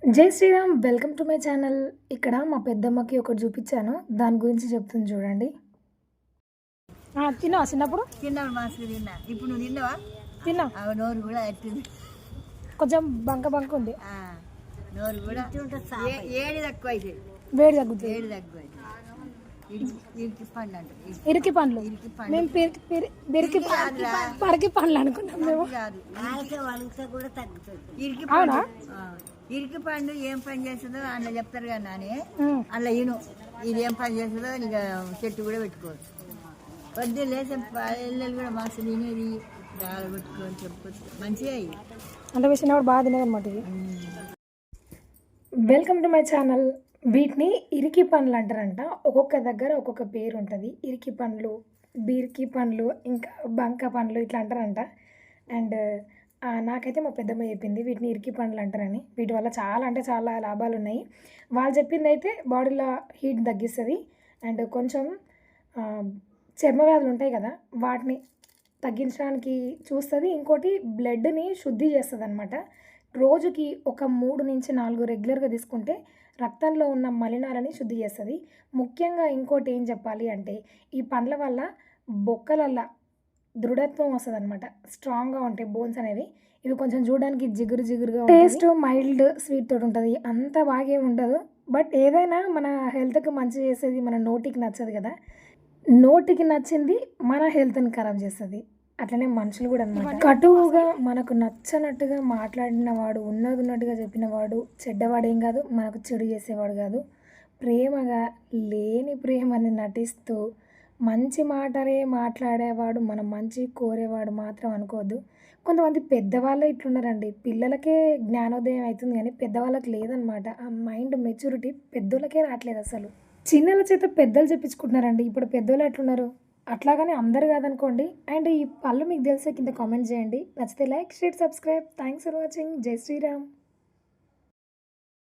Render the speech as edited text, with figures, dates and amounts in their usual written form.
జై Shriram! Welcome to my channel. ఇక్కడ మా పెద్దమ్మకి ఒకటి చూపించాను. దాని గురించి చెప్తుంది చూడండి. తిన్నావా చిన్నప్పుడు? తిన్నాను మాస్క్ తిన్నా. ఇప్పుడు నువ్వు తిన్నావా? తిన్నా. నోరు కూడా అట్టింది, కొంచెం బంక ఉంది. నోరు కూడా ఏడి తక్కువ అయితే వేడి తగ్గుతుంది. ఏడి తక్కువ ఇరికి పండ్లు అంటే ఇరికి పండ్లు. మేము పరికి పండ్లు అనుకున్నాం. మేము ఇరికి ఇరికి పండు ఏం పని చేస్తుందో అందులో చెప్తారు కదా నాని. అందులో ఇను ఇది ఏం పని చేస్తుందో ఇక చెట్టు కూడా పెట్టుకోవచ్చు. పొద్దున్న లేచే పిల్లలు కూడా మాస్క్ తినేది బాగా పెట్టుకొని చెప్పుకోవచ్చు. మంచిగా అంటే చిన్నప్పుడు బాగా తినేది అనమాట. ఇది వెల్కమ్ టు మై ఛానల్. వీటిని ఇరికి పండ్లు అంటారంట. ఒక్కొక్క దగ్గర ఒక్కొక్క పేరు ఉంటుంది. ఇరికి పండ్లు, బీరికి పండ్లు, ఇంకా బంక పండ్లు ఇట్లా అంటారంట. అండ్ నాకైతే మా పెద్దమ్మ చెప్పింది వీటిని ఇరికి పండ్లు అంటారని. వీటి వల్ల చాలా అంటే చాలా లాభాలు ఉన్నాయి. వాళ్ళు చెప్పింది అయితే బాడీలో హీట్ తగ్గిస్తుంది అండ్ కొంచెం చర్మ వ్యాధులు ఉంటాయి కదా వాటిని తగ్గించడానికి చూస్తుంది. ఇంకోటి బ్లడ్ని శుద్ధి చేస్తుంది అనమాట. రోజుకి ఒక 3 నుంచి 4 రెగ్యులర్గా తీసుకుంటే రక్తంలో ఉన్న మలినాలని శుద్ధి చేస్తుంది. ముఖ్యంగా ఇంకోటి ఏం చెప్పాలి అంటే ఈ పండ్ల వల్ల బొక్కలల్లా దృఢత్వం వస్తుంది అనమాట. స్ట్రాంగ్గా ఉంటాయి బోన్స్ అనేవి. ఇవి కొంచెం చూడడానికి జిగురుగా టేస్ట్ మైల్డ్ స్వీట్ తోటి ఉంటుంది. అంత బాగా ఉండదు. బట్ ఏదైనా మన హెల్త్కి మంచి చేసేది మన నోటికి నచ్చదు కదా. నోటికి నచ్చింది మన హెల్త్ని ఖరాబ్ చేస్తుంది. అట్లనే మనుషులు కూడా అనమాట. కటువుగా మనకు నచ్చనట్టుగా మాట్లాడిన వాడు, ఉన్నట్టుగా చెప్పిన వాడు చెడ్డవాడేం కాదు, మనకు చెడు చేసేవాడు కాదు. ప్రేమగా లేని ప్రేమని నటిస్తూ మంచి మాటలే మాట్లాడేవాడు, మనం మంచి కోరేవాడు మాత్రం అనుకోవద్దు. కొంతమంది పెద్దవాళ్ళే ఇట్లున్నారండి. పిల్లలకే జ్ఞానోదయం అవుతుంది కానీ పెద్దవాళ్ళకి లేదనమాట. ఆ మైండ్ మెచ్యూరిటీ పెద్దోళ్ళకే రావట్లేదు అసలు. చిన్నల చేత పెద్దలు చెప్పించుకుంటున్నారండి. ఇప్పుడు పెద్దోళ్ళు ఎట్లున్నారు అట్లాగని అందరు కాదనుకోండి. అండ్ ఈ పళ్ళు మీకు తెలిసే కింద కామెంట్ చేయండి. నచ్చితే like, share, subscribe. Thanks for watching. జై శ్రీరామ్.